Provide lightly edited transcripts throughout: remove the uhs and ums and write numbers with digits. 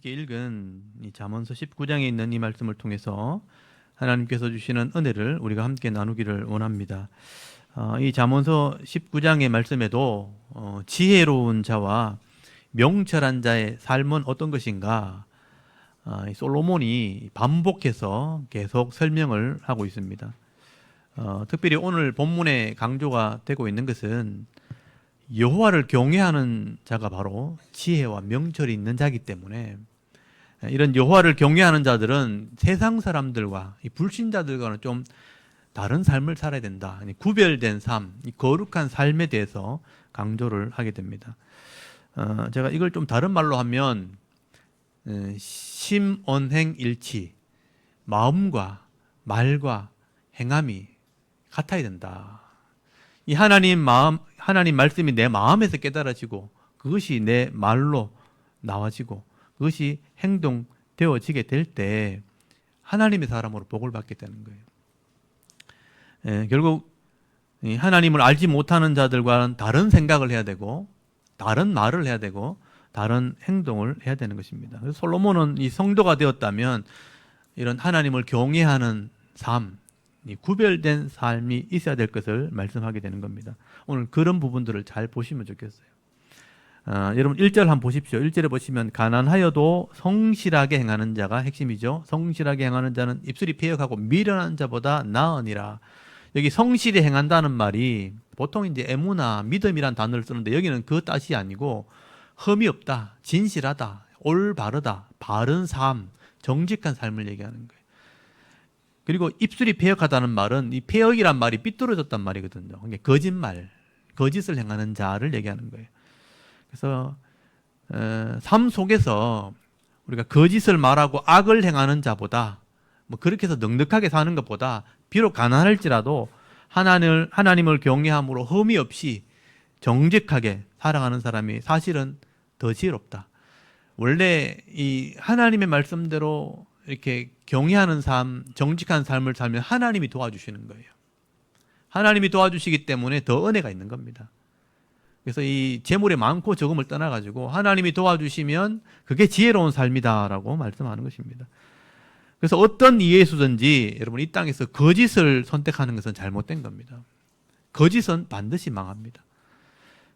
함께 읽은 이 잠언서 19장에 있는 이 말씀을 통해서 하나님께서 주시는 은혜를 우리가 함께 나누기를 원합니다. 이 잠언서 19장의 말씀에도 지혜로운 자와 명철한 자의 삶은 어떤 것인가, 솔로몬이 반복해서 계속 설명을 하고 있습니다. 특별히 오늘 본문에 강조가 되고 있는 것은 여호와를 경외하는 자가 바로 지혜와 명철이 있는 자이기 때문에, 이런 여호와를 경외하는 자들은 세상 사람들과 이 불신자들과는 좀 다른 삶을 살아야 된다. 구별된 삶, 이 거룩한 삶에 대해서 강조를 하게 됩니다. 제가 이걸 좀 다른 말로 하면 심언행일치, 마음과 말과 행함이 같아야 된다. 이 하나님 말씀이 내 마음에서 깨달아지고 그것이 내 말로 나와지고 그것이 행동되어지게 될 때 하나님의 사람으로 복을 받게 되는 거예요. 결국 하나님을 알지 못하는 자들과는 다른 생각을 해야 되고 다른 말을 해야 되고 다른 행동을 해야 되는 것입니다. 그래서 솔로몬은 이 성도가 되었다면 이런 하나님을 경외하는 삶, 구별된 삶이 있어야 될 것을 말씀하게 되는 겁니다. 오늘 그런 부분들을 잘 보시면 좋겠어요. 여러분 1절 한번 보십시오. 1절에 보시면 가난하여도 성실하게 행하는 자가 핵심이죠. 성실하게 행하는 자는 입술이 패역하고 미련한 자보다 나으니라. 여기 성실히 행한다는 말이 보통 이제 에무나 믿음이란 단어를 쓰는데 여기는 그 뜻이 아니고 흠이 없다, 진실하다, 올바르다, 바른 삶, 정직한 삶을 얘기하는 거예요. 그리고 입술이 패역하다는 말은 이 패역이란 말이 삐뚤어졌단 말이거든요. 그러니까 거짓말, 거짓을 행하는 자를 얘기하는 거예요. 그래서 삶 속에서 우리가 거짓을 말하고 악을 행하는 자보다 뭐 그렇게 해서 넉넉하게 사는 것보다 비록 가난할지라도 하나님을 경외함으로 흠이 없이 정직하게 살아가는 사람이 사실은 더 지혜롭다. 원래 이 하나님의 말씀대로 이렇게 경외하는 삶, 정직한 삶을 살면 하나님이 도와주시는 거예요. 하나님이 도와주시기 때문에 더 은혜가 있는 겁니다. 그래서 이 재물의 많고 적음을 떠나가지고 하나님이 도와주시면 그게 지혜로운 삶이다라고 말씀하는 것입니다. 그래서 어떤 이해수든지 여러분 이 땅에서 거짓을 선택하는 것은 잘못된 겁니다. 거짓은 반드시 망합니다.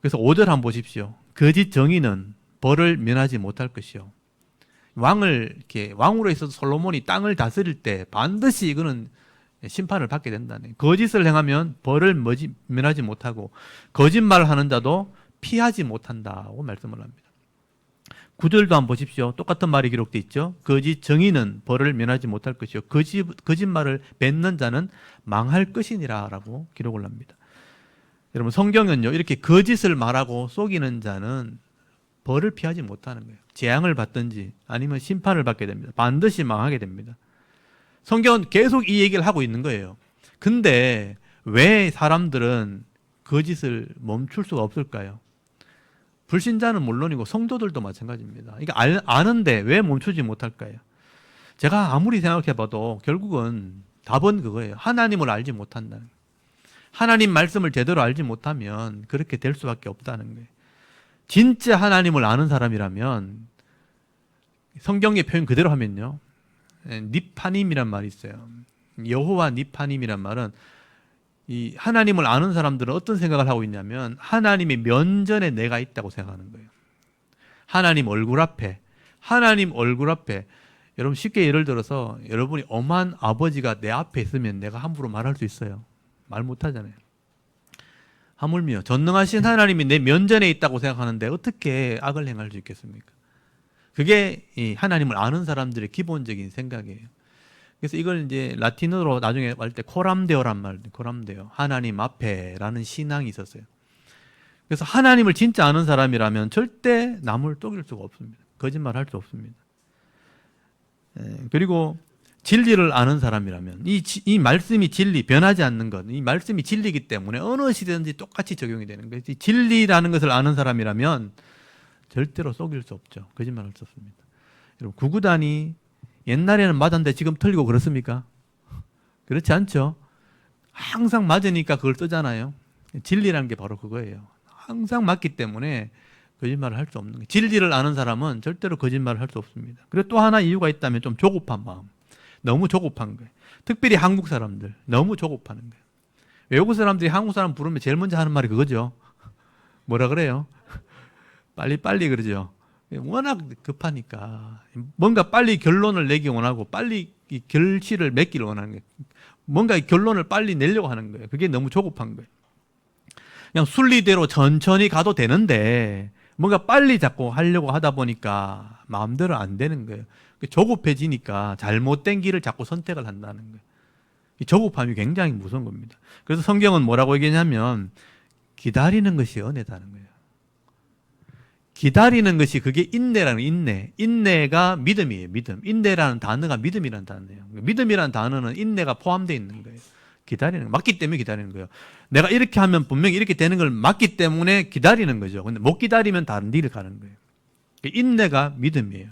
그래서 5절 한번 보십시오. 거짓 정의는 벌을 면하지 못할 것이요. 왕으로 있어서 솔로몬이 땅을 다스릴 때 반드시 이거는 심판을 받게 된다네. 거짓을 행하면 벌을 면하지 못하고 거짓말을 하는 자도 피하지 못한다고 말씀을 합니다. 9절도 한번 보십시오. 똑같은 말이 기록되어 있죠. 거짓 정의는 벌을 면하지 못할 것이요 거짓말을 뱉는 자는 망할 것이니라 라고 기록을 합니다. 여러분 성경은요 이렇게 거짓을 말하고 속이는 자는 벌을 피하지 못하는 거예요. 재앙을 받든지 아니면 심판을 받게 됩니다. 반드시 망하게 됩니다. 성경은 계속 이 얘기를 하고 있는 거예요. 근데 왜 사람들은 거짓을 멈출 수가 없을까요? 불신자는 물론이고 성도들도 마찬가지입니다. 그러니까 아는데 왜 멈추지 못할까요? 제가 아무리 생각해봐도 결국은 답은 그거예요. 하나님을 알지 못한다는 거예요. 하나님 말씀을 제대로 알지 못하면 그렇게 될 수밖에 없다는 거예요. 진짜 하나님을 아는 사람이라면 성경의 표현 그대로 하면요, 니파님이란 말이 있어요. 여호와 니파님이란 말은 이 하나님을 아는 사람들은 어떤 생각을 하고 있냐면 하나님의 면전에 내가 있다고 생각하는 거예요. 하나님 얼굴 앞에 여러분 쉽게 예를 들어서 여러분이 엄한 아버지가 내 앞에 있으면 내가 함부로 말할 수 있어요? 말 못하잖아요. 하물며 전능하신 하나님이 내 면전에 있다고 생각하는데 어떻게 악을 행할 수 있겠습니까? 그게 이 하나님을 아는 사람들의 기본적인 생각이에요. 그래서 이걸 이제 라틴어로 나중에 할 때 코람데오란 말, 코람데오, 하나님 앞에라는 신앙이 있었어요. 그래서 하나님을 진짜 아는 사람이라면 절대 남을 속일 수가 없습니다. 거짓말할 수 없습니다. 그리고 진리를 아는 사람이라면 이 말씀이 진리, 변하지 않는 것, 이 말씀이 진리이기 때문에 어느 시대든지 똑같이 적용이 되는 거예요. 진리라는 것을 아는 사람이라면 절대로 속일 수 없죠. 거짓말할 수 없습니다. 여러분 구구단이 옛날에는 맞았는데 지금 틀리고 그렇습니까? 그렇지 않죠. 항상 맞으니까 그걸 쓰잖아요. 진리라는 게 바로 그거예요. 항상 맞기 때문에 거짓말을 할 수 없는 거예요. 진리를 아는 사람은 절대로 거짓말을 할 수 없습니다. 그리고 또 하나 이유가 있다면 좀 조급한 마음. 너무 조급한 거예요. 특별히 한국 사람들 너무 조급하는 거예요. 외국 사람들이 한국 사람 부르면 제일 먼저 하는 말이 그거죠. 뭐라 그래요? 빨리 그러죠. 워낙 급하니까 뭔가 빨리 결론을 내기 원하고 빨리 이 결실을 맺기를 원하는 거예요. 뭔가 이 결론을 빨리 내려고 하는 거예요. 그게 너무 조급한 거예요. 그냥 순리대로 천천히 가도 되는데 뭔가 빨리 자꾸 하려고 하다 보니까 마음대로 안 되는 거예요. 조급해지니까 잘못된 길을 자꾸 선택을 한다는 거예요. 이 조급함이 굉장히 무서운 겁니다. 그래서 성경은 뭐라고 얘기하냐면 기다리는 것이 은혜다는 거예요. 기다리는 것이 그게 인내라는 인내. 인내가 믿음이에요. 믿음. 인내라는 단어가 믿음이라는 단어예요. 믿음이라는 단어는 인내가 포함되어 있는 거예요. 기다리는 거. 맞기 때문에 기다리는 거예요. 내가 이렇게 하면 분명히 이렇게 되는 걸 맞기 때문에 기다리는 거죠. 근데 못 기다리면 다른 길을 가는 거예요. 인내가 믿음이에요.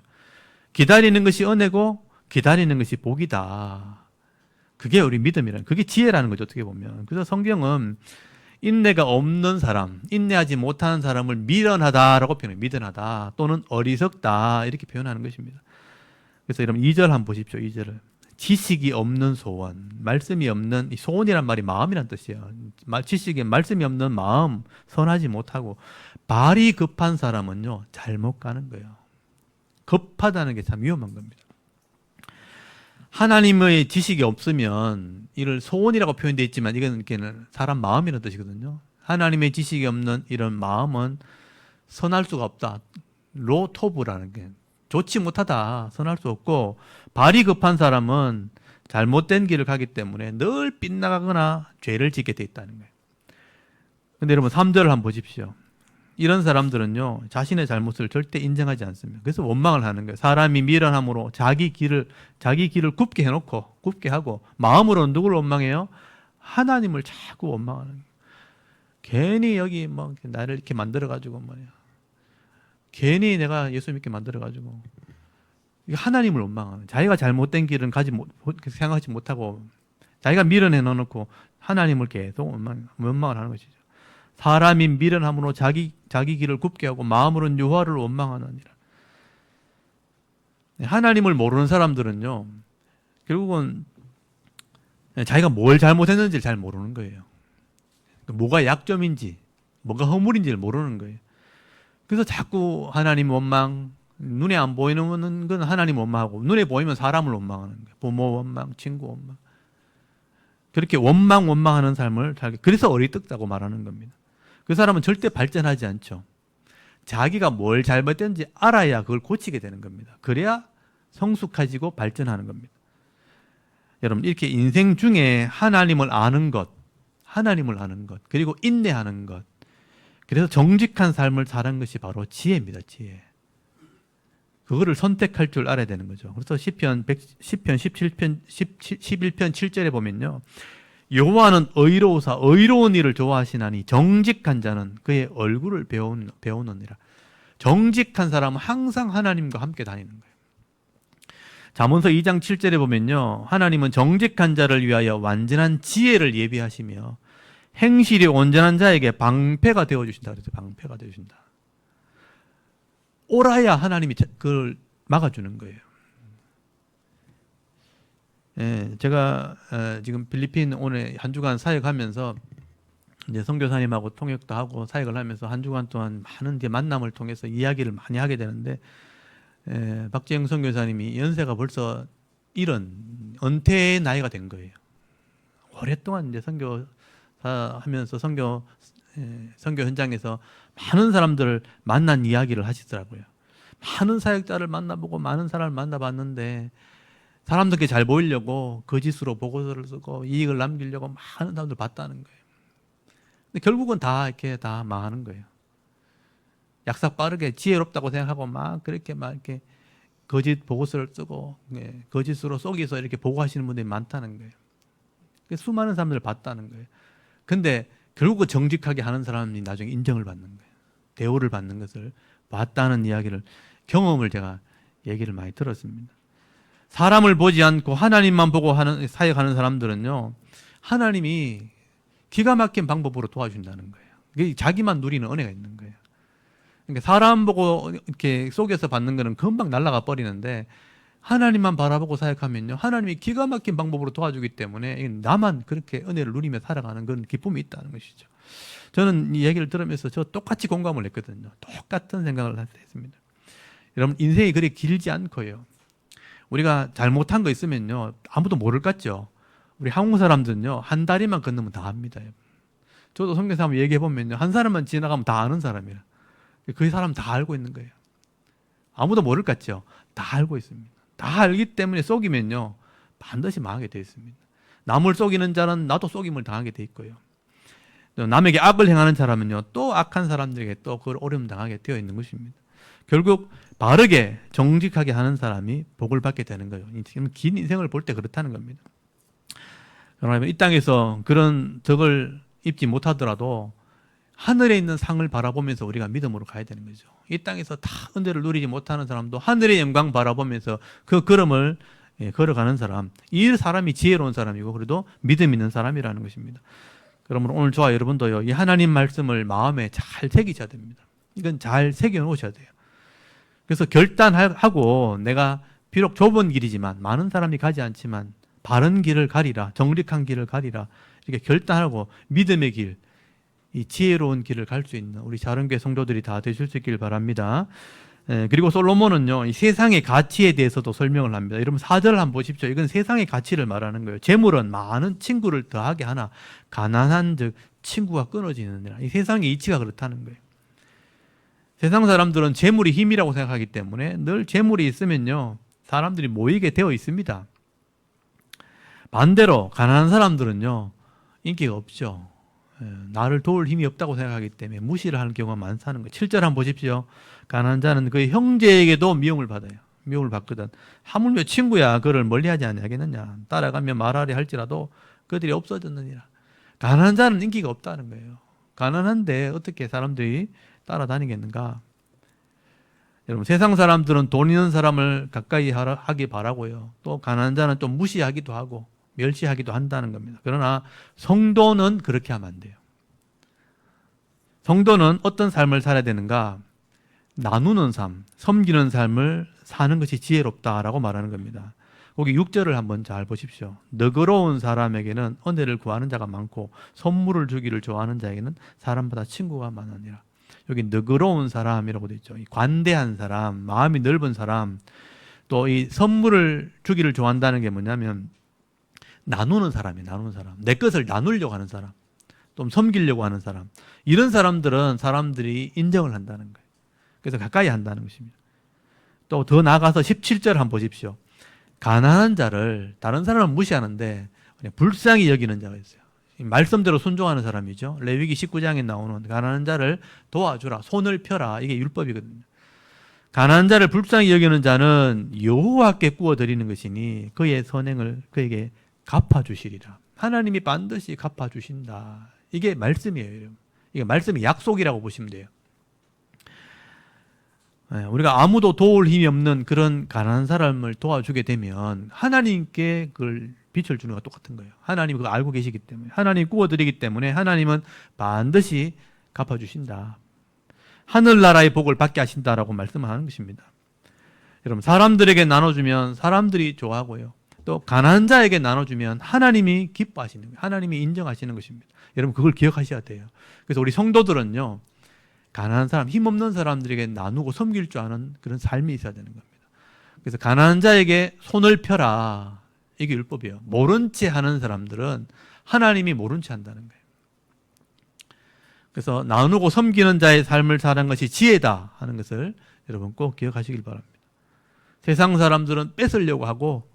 기다리는 것이 은혜고 기다리는 것이 복이다. 그게 우리 믿음이라는, 그게 지혜라는 거죠. 어떻게 보면. 그래서 성경은 인내가 없는 사람, 인내하지 못하는 사람을 미련하다라고 표현해요. 미련하다 또는 어리석다 이렇게 표현하는 것입니다. 그래서 여러분 2절 한번 보십시오. 2절을. 지식이 없는 소원, 말씀이 없는, 소원이란 말이 마음이란 뜻이에요. 지식이, 말씀이 없는 마음, 선하지 못하고 발이 급한 사람은요 잘못 가는 거예요. 급하다는 게 참 위험한 겁니다. 하나님의 지식이 없으면 이를 소원이라고 표현되어 있지만 이건 사람 마음이라는 뜻이거든요. 하나님의 지식이 없는 이런 마음은 선할 수가 없다. 로토브라는 게 좋지 못하다. 선할 수 없고, 발이 급한 사람은 잘못된 길을 가기 때문에 늘 빗나가거나 죄를 짓게 돼 있다는 거예요. 근데 여러분 3절을 한번 보십시오. 이런 사람들은요 자신의 잘못을 절대 인정하지 않습니다. 그래서 원망을 하는 거예요. 사람이 미련함으로 자기 길을 굽게 해놓고, 굽게 하고, 마음으로 누구를 원망해요? 하나님을 자꾸 원망하는 거예요. 괜히 여기 뭐 나를 이렇게 만들어가지고 뭐냐, 괜히 내가 예수 믿게 만들어가지고 하나님을 원망하는, 자기가 잘못된 길은 생각하지 못하고 자기가 미련해 놓고 하나님을 계속 원망을 하는 것이죠. 사람이 미련함으로 자기 길을 굽게 하고 마음으로는 여호와를 원망하느니라. 하나님을 모르는 사람들은요 결국은 자기가 뭘 잘못했는지를 잘 모르는 거예요. 뭐가 약점인지 뭐가 허물인지를 모르는 거예요. 그래서 자꾸 하나님 원망, 눈에 안 보이는 건 하나님 원망하고 눈에 보이면 사람을 원망하는 거예요. 부모 원망, 친구 원망. 그렇게 원망하는 삶을 살게, 그래서 어리석다고 말하는 겁니다. 그 사람은 절대 발전하지 않죠. 자기가 뭘 잘못했는지 알아야 그걸 고치게 되는 겁니다. 그래야 성숙해지고 발전하는 겁니다. 여러분 이렇게 인생 중에 하나님을 아는 것, 그리고 인내하는 것, 그래서 정직한 삶을 사는 것이 바로 지혜입니다. 지혜. 그거를 선택할 줄 알아야 되는 거죠. 그래서 시편 11편 7절에 보면요, 여호와는 의로우사 의로운 일을 좋아하시나니 정직한 자는 그의 얼굴을 배우느니라. 정직한 사람은 항상 하나님과 함께 다니는 거예요. 잠언서 2장 7절에 보면요, 하나님은 정직한 자를 위하여 완전한 지혜를 예비하시며 행실이 온전한 자에게 방패가 되어주신다. 그래서 방패가 되어주신다. 옳아야 하나님이 그걸 막아주는 거예요. 예, 제가 지금 필리핀 오늘 한 주간 사역하면서 이제 선교사님하고 통역도 하고 사역을 하면서 한 주간 동안 많은 만남을 통해서 이야기를 많이 하게 되는데, 박재영 선교사님이 연세가 벌써 은퇴의 나이가 된 거예요. 오랫동안 이제 선교사 하면서 선교 현장에서 많은 사람들을 만난 이야기를 하시더라고요. 많은 사역자를 만나보고 많은 사람을 만나봤는데 사람들께 잘 보이려고 거짓으로 보고서를 쓰고 이익을 남기려고 많은 사람들 봤다는 거예요. 근데 결국은 이렇게 다 망하는 거예요. 약삭 빠르게 지혜롭다고 생각하고 그렇게 이렇게 거짓 보고서를 쓰고 거짓으로 속여서 이렇게 보고하시는 분들이 많다는 거예요. 수많은 사람들을 봤다는 거예요. 근데 결국은 정직하게 하는 사람이 나중에 인정을 받는 거예요. 대우를 받는 것을 봤다는 경험을 제가 얘기를 많이 들었습니다. 사람을 보지 않고 하나님만 보고 사역하는 사람들은요, 하나님이 기가 막힌 방법으로 도와준다는 거예요. 자기만 누리는 은혜가 있는 거예요. 그러니까 사람 보고 이렇게 속여서 받는 거는 금방 날아가 버리는데 하나님만 바라보고 사역하면요, 하나님이 기가 막힌 방법으로 도와주기 때문에 나만 그렇게 은혜를 누리며 살아가는 그런 기쁨이 있다는 것이죠. 저는 이 얘기를 들으면서 저 똑같이 공감을 했거든요. 똑같은 생각을 했습니다. 여러분, 인생이 그리 길지 않고요, 우리가 잘못한 거 있으면요 아무도 모를 것 같죠. 우리 한국 사람들은요 한 다리만 건너면 다 압니다. 저도 성경에서 한번 얘기해 보면요, 한 사람만 지나가면 다 아는 사람이라, 그 사람 다 알고 있는 거예요. 아무도 모를 것 같죠. 다 알고 있습니다. 다 알기 때문에 속이면요 반드시 망하게 되어 있습니다. 남을 속이는 자는 나도 속임을 당하게 되어 있고요, 남에게 악을 행하는 사람은요 또 악한 사람들에게 또 그걸 어려움 당하게 되어 있는 것입니다. 결국 바르게 정직하게 하는 사람이 복을 받게 되는 거예요. 긴 인생을 볼 때 그렇다는 겁니다. 그러면 이 땅에서 그런 덕을 입지 못하더라도 하늘에 있는 상을 바라보면서 우리가 믿음으로 가야 되는 거죠. 이 땅에서 다 은혜를 누리지 못하는 사람도 하늘의 영광 바라보면서 그 걸음을 걸어가는 사람, 이 사람이 지혜로운 사람이고 그래도 믿음 있는 사람이라는 것입니다. 그러므로 오늘 저와 여러분도요, 이 하나님 말씀을 마음에 잘 새기셔야 됩니다. 이건 잘 새겨 놓으셔야 돼요. 그래서 결단하고 내가 비록 좁은 길이지만 많은 사람이 가지 않지만 바른 길을 가리라, 정직한 길을 가리라, 이렇게 결단하고 믿음의 길, 이 지혜로운 길을 갈 수 있는 우리 자른교회 성도들이 다 되실 수 있길 바랍니다. 그리고 솔로몬은요 이 세상의 가치에 대해서도 설명을 합니다. 여러분 4절 한번 보십시오. 이건 세상의 가치를 말하는 거예요. 재물은 많은 친구를 더하게 하나 가난한 즉 친구가 끊어지느니라. 이 세상의 이치가 그렇다는 거예요. 세상 사람들은 재물이 힘이라고 생각하기 때문에 늘 재물이 있으면요 사람들이 모이게 되어 있습니다. 반대로 가난한 사람들은요 인기가 없죠. 나를 도울 힘이 없다고 생각하기 때문에 무시를 하는 경우가 많다는 거예요. 7절 한번 보십시오. 가난한 자는 그 형제에게도 미움을 받아요. 미움을 받거든. 하물며 친구야 그를 멀리하지 아니하겠느냐. 따라가며 말하려 할지라도 그들이 없어졌느니라. 가난한 자는 인기가 없다는 거예요. 가난한데 어떻게 사람들이 따라다니겠는가. 여러분, 세상 사람들은 돈 있는 사람을 가까이 하기 바라고요, 또 가난한 자는 좀 무시하기도 하고 멸시하기도 한다는 겁니다. 그러나 성도는 그렇게 하면 안 돼요. 성도는 어떤 삶을 살아야 되는가? 나누는 삶, 섬기는 삶을 사는 것이 지혜롭다라고 말하는 겁니다. 거기 6절을 한번 잘 보십시오. 너그러운 사람에게는 은혜를 구하는 자가 많고 선물을 주기를 좋아하는 자에게는 사람보다 친구가 많으니라. 여기 너그러운 사람이라고 되어 있죠. 관대한 사람, 마음이 넓은 사람, 또 이 선물을 주기를 좋아한다는 게 뭐냐면 나누는 사람이에요. 나누는 사람. 내 것을 나누려고 하는 사람, 또 섬기려고 하는 사람. 이런 사람들은 사람들이 인정을 한다는 거예요. 그래서 가까이 한다는 것입니다. 또 더 나아가서 17절 한번 보십시오. 가난한 자를 다른 사람은 무시하는데 그냥 불쌍히 여기는 자가 있어요. 말씀대로 순종하는 사람이죠. 레위기 19장에 나오는 가난한 자를 도와주라, 손을 펴라, 이게 율법이거든요. 가난한 자를 불쌍히 여기는 자는 여호와께 구워 드리는 것이니 그의 선행을 그에게 갚아주시리라. 하나님이 반드시 갚아주신다. 이게 말씀이에요. 이게 말씀의 약속이라고 보시면 돼요. 우리가 아무도 도울 힘이 없는 그런 가난한 사람을 도와주게 되면 하나님께 그걸 빛을 주는 것과 똑같은 거예요. 하나님이 그걸 알고 계시기 때문에, 하나님이 구워드리기 때문에 하나님은 반드시 갚아주신다. 하늘나라의 복을 받게 하신다라고 말씀을 하는 것입니다. 여러분, 사람들에게 나눠주면 사람들이 좋아하고요, 또 가난한 자에게 나눠주면 하나님이 기뻐하시는 거예요. 하나님이 인정하시는 것입니다. 여러분, 그걸 기억하셔야 돼요. 그래서 우리 성도들은요, 가난한 사람, 힘없는 사람들에게 나누고 섬길 줄 아는 그런 삶이 있어야 되는 겁니다. 그래서 가난한 자에게 손을 펴라, 이게 율법이에요. 모른 채 하는 사람들은 하나님이 모른 채 한다는 거예요. 그래서 나누고 섬기는 자의 삶을 사는 것이 지혜다 하는 것을 여러분 꼭 기억하시길 바랍니다. 세상 사람들은 뺏으려고 하고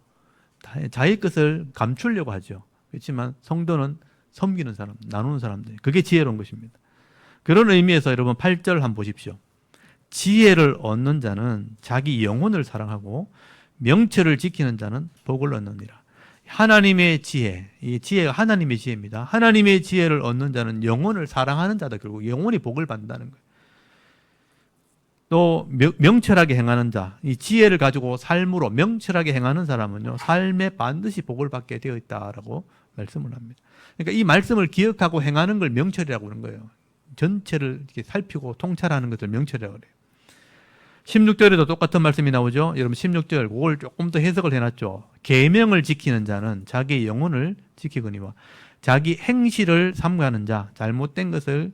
자기 것을 감추려고 하죠. 그렇지만 성도는 섬기는 사람, 나누는 사람들, 그게 지혜로운 것입니다. 그런 의미에서 여러분 8절 한번 보십시오. 지혜를 얻는 자는 자기 영혼을 사랑하고 명철을 지키는 자는 복을 얻느니라. 하나님의 지혜, 이 지혜가 하나님의 지혜입니다. 하나님의 지혜를 얻는 자는 영혼을 사랑하는 자다. 결국 영혼이 복을 받는다는 거예요. 또 명철하게 행하는 자, 이 지혜를 가지고 삶으로 명철하게 행하는 사람은요, 삶에 반드시 복을 받게 되어 있다라고 말씀을 합니다. 그러니까 이 말씀을 기억하고 행하는 걸 명철이라고 하는 거예요. 전체를 이렇게 살피고 통찰하는 것을 명철이라고 그래요. 16절에도 똑같은 말씀이 나오죠. 여러분 16절 그걸 조금 더 해석을 해놨죠. 계명을 지키는 자는 자기의 영혼을 지키거니와 자기 행실을 삼가하는 자, 잘못된 것을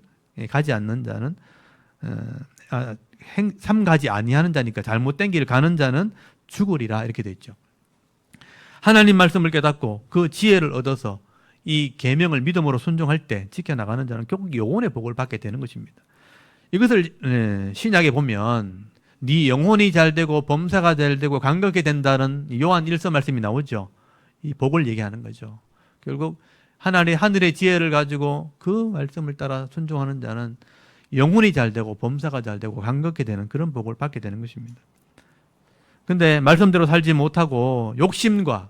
가지 않는 자는 삼가지 아니하는 자니까 잘못된 길을 가는 자는 죽으리라 이렇게 돼 있죠. 하나님 말씀을 깨닫고 그 지혜를 얻어서 이 계명을 믿음으로 순종할 때 지켜나가는 자는 결국 영혼의 복을 받게 되는 것입니다. 이것을 신약에 보면 네 영혼이 잘 되고 범사가 잘 되고 감격이 된다는 요한 1서 말씀이 나오죠. 이 복을 얘기하는 거죠. 결국 하늘의 지혜를 가지고 그 말씀을 따라 순종하는 자는 영혼이 잘 되고 범사가 잘 되고 감격이 되는 그런 복을 받게 되는 것입니다. 근데 말씀대로 살지 못하고 욕심과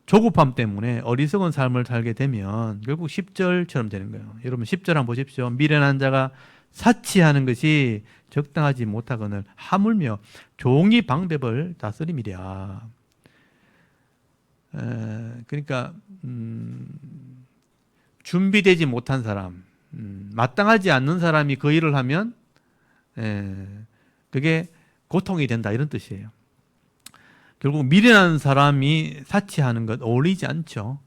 조급함 때문에 어리석은 삶을 살게 되면 결국 10절처럼 되는 거예요. 여러분 10절 한번 보십시오. 미련한 자가 사치하는 것이 적당하지 못하거늘 하물며 종이 방법을 다스림이랴. 그러니까 준비되지 못한 사람, 마땅하지 않는 사람이 그 일을 하면 그게 고통이 된다 이런 뜻이에요. 결국 미련한 사람이 사치하는 것 어울리지 않죠.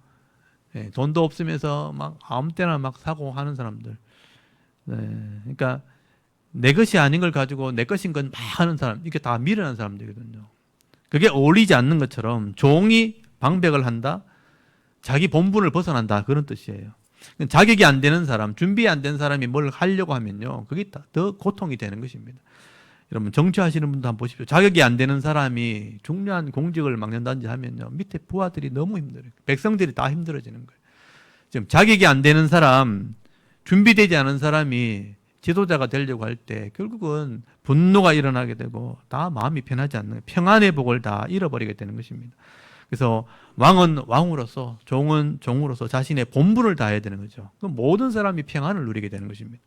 돈도 없으면서 막 아무 때나 막 사고 하는 사람들. 그러니까 내 것이 아닌 걸 가지고 내 것인 건 막 하는 사람, 이게 다 미련한 사람들이거든요. 그게 어울리지 않는 것처럼 종이 방백을 한다, 자기 본분을 벗어난다 그런 뜻이에요. 자격이 안 되는 사람, 준비 안 된 사람이 뭘 하려고 하면요, 그게 더 고통이 되는 것입니다. 여러분 정치하시는 분도 한번 보십시오. 자격이 안 되는 사람이 중요한 공직을 맡는다든지 하면요, 밑에 부하들이 너무 힘들어요. 백성들이 다 힘들어지는 거예요. 지금 자격이 안 되는 사람, 준비되지 않은 사람이 지도자가 되려고 할 때 결국은 분노가 일어나게 되고 다 마음이 편하지 않는, 평안의 복을 다 잃어버리게 되는 것입니다. 그래서 왕은 왕으로서, 종은 종으로서 자신의 본분을 다해야 되는 거죠. 그럼 모든 사람이 평안을 누리게 되는 것입니다.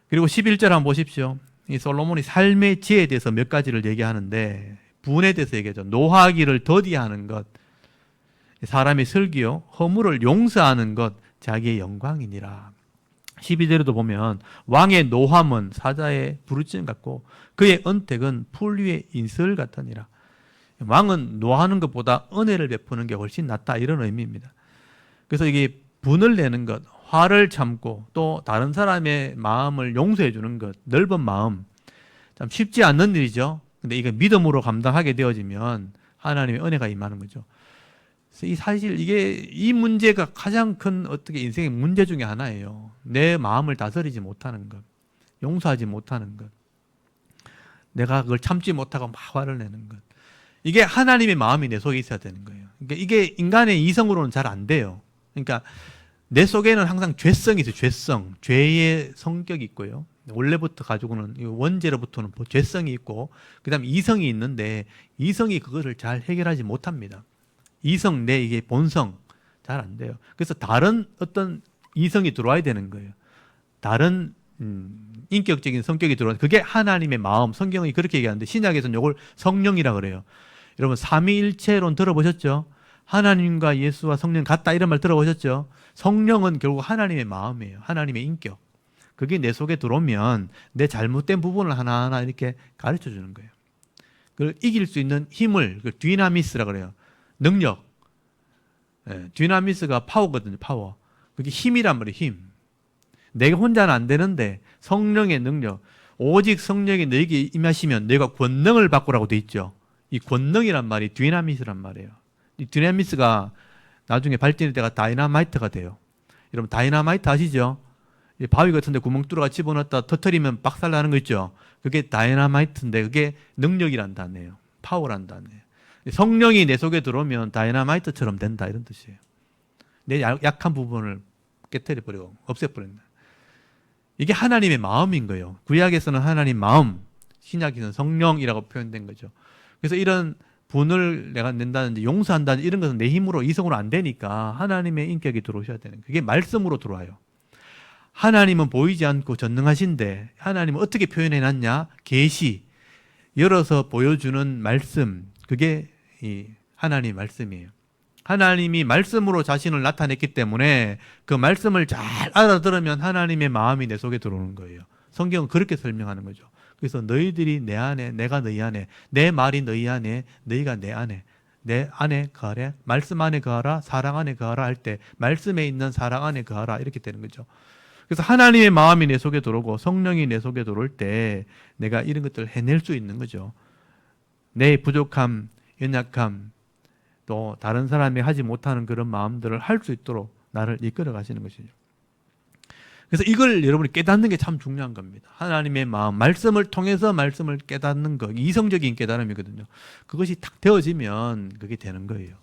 그리고 11절 한번 보십시오. 이 솔로몬이 삶의 지혜에 대해서 몇 가지를 얘기하는데, 분에 대해서 얘기하죠. 노하기를 더디하는 것, 사람의 슬기요 허물을 용서하는 것, 자기의 영광이니라. 12절에도 보면 왕의 노함은 사자의 부르짖음 같고 그의 언택은 풀 위의 인슬 같으니라. 왕은 노하는 것보다 은혜를 베푸는 게 훨씬 낫다 이런 의미입니다. 그래서 이게 분을 내는 것, 화를 참고 또 다른 사람의 마음을 용서해 주는 것, 넓은 마음, 참 쉽지 않는 일이죠. 근데 이거 믿음으로 감당하게 되어지면 하나님의 은혜가 임하는 거죠. 그래서 사실 이 문제가 가장 큰 어떻게 인생의 문제 중에 하나예요. 내 마음을 다스리지 못하는 것, 용서하지 못하는 것, 내가 그걸 참지 못하고 막 화를 내는 것. 이게 하나님의 마음이 내 속에 있어야 되는 거예요. 그러니까 이게 인간의 이성으로는 잘 안 돼요. 그러니까 내 속에는 항상 죄성이 있어요. 죄성, 죄의 성격이 있고요. 원래부터 가지고는 원죄로부터는 죄성이 있고, 그다음 이성이 있는데 이성이 그것을 잘 해결하지 못합니다. 이성, 내 이게 본성 잘 안 돼요. 그래서 다른 어떤 이성이 들어와야 되는 거예요. 다른 인격적인 성격이 들어와. 그게 하나님의 마음. 성경이 그렇게 얘기하는데 신약에서는 이걸 성령이라 그래요. 여러분 삼위일체론 들어보셨죠? 하나님과 예수와 성령 같다 이런 말 들어보셨죠? 성령은 결국 하나님의 마음이에요. 하나님의 인격. 그게 내 속에 들어오면 내 잘못된 부분을 하나하나 이렇게 가르쳐 주는 거예요. 그걸 이길 수 있는 힘을, 그 디나미스라 그래요. 능력. 디나미스가 파워거든요. 파워. 그게 힘이란 말이에요. 힘. 내가 혼자는 안 되는데 성령의 능력, 오직 성령이 너에게 임하시면 내가 권능을 받고라고 돼 있죠. 이 권능이란 말이 디나미스란 말이에요. 이 디나미스가 나중에 발전이 돼가 다이나마이트가 돼요. 여러분 다이나마이트 아시죠? 바위 같은 데 구멍 뚫어가 집어넣었다 터뜨리면 박살나는 거 있죠. 그게 다이나마이트인데 그게 능력이란 단어예요. 파워란 단어예요. 성령이 내 속에 들어오면 다이나마이트처럼 된다 이런 뜻이에요. 내 약한 부분을 깨뜨려버리고 없애버린다. 이게 하나님의 마음인 거예요. 구약에서는 하나님 마음, 신약에서는 성령이라고 표현된 거죠. 그래서 이런 분을 내가 낸다든지 용서한다든지 이런 것은 내 힘으로 이성으로 안 되니까 하나님의 인격이 들어오셔야 되는 거예요. 그게 말씀으로 들어와요. 하나님은 보이지 않고 전능하신데 하나님은 어떻게 표현해놨냐? 계시, 열어서 보여주는 말씀, 그게 이 하나님의 말씀이에요. 하나님이 말씀으로 자신을 나타냈기 때문에 그 말씀을 잘 알아들으면 하나님의 마음이 내 속에 들어오는 거예요. 성경은 그렇게 설명하는 거죠. 그래서 너희들이 내 안에, 내가 너희 안에, 내 말이 너희 안에, 너희가 내 안에, 내 안에 거하래, 말씀 안에 거하라, 사랑 안에 거하라 할 때 말씀에 있는 사랑 안에 거하라 이렇게 되는 거죠. 그래서 하나님의 마음이 내 속에 들어오고 성령이 내 속에 들어올 때 내가 이런 것들을 해낼 수 있는 거죠. 내 부족함, 연약함, 또 다른 사람이 하지 못하는 그런 마음들을 할 수 있도록 나를 이끌어 가시는 것이죠. 그래서 이걸 여러분이 깨닫는 게 참 중요한 겁니다. 하나님의 마음, 말씀을 통해서 말씀을 깨닫는 거, 이성적인 깨달음이거든요. 그것이 딱 되어지면 그게 되는 거예요.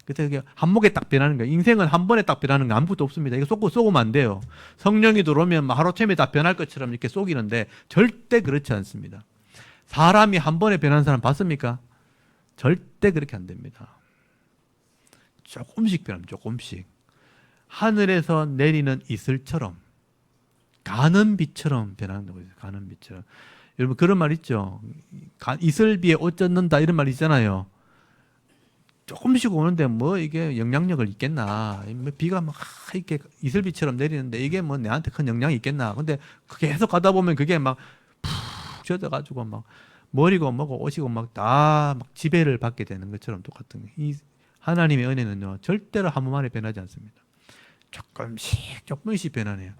그래서 이게 한목에 딱 변하는 거예요. 인생은 한 번에 딱 변하는 거 아무것도 없습니다. 이거 쏘면 안 돼요. 성령이 들어오면 하루아침에 다 변할 것처럼 이렇게 쏘기는데 절대 그렇지 않습니다. 사람이 한 번에 변하는 사람 봤습니까? 절대 그렇게 안 됩니다. 조금씩 변합니다. 조금씩. 하늘에서 내리는 이슬처럼, 가는 빛처럼 변하는 거예요. 가는 빛처럼. 여러분 그런 말 있죠. 이슬비에 옷 젖는다 이런 말 있잖아요. 조금씩 오는데 뭐 이게 영향력을 있겠나. 비가 막 이렇게 이슬비처럼 내리는데 이게 뭐 내한테 큰 영향이 있겠나. 근데 계속 가다 보면 그게 막 푹 젖어가지고 막 머리고 뭐고 옷이고 막 다 막 지배를 받게 되는 것처럼 똑같은 거예요. 이 하나님의 은혜는요 절대로 한 번만에 변하지 않습니다. 조금씩 변하네요.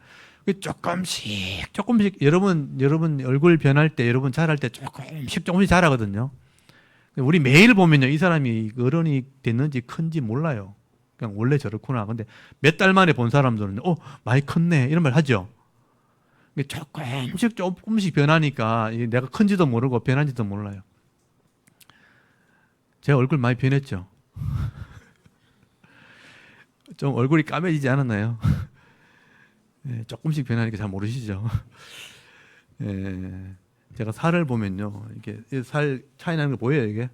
조금씩 여러분 얼굴 변할 때 여러분 자랄 때 조금씩 자라거든요. 우리 매일 보면요 이 사람이 어른이 됐는지 큰지 몰라요. 그냥 원래 저렇구나. 근데 몇 달 만에 본 사람들은 많이 컸네 이런 말 하죠. 조금씩 변하니까 내가 큰지도 모르고 변한지도 몰라요. 제 얼굴 많이 변했죠. 좀 얼굴이 까매지지 않았나요? 예, 조금씩 변하니까 잘 모르시죠. 예, 제가 살을 보면요, 이게 살 차이 나는 거 보여요, 이게?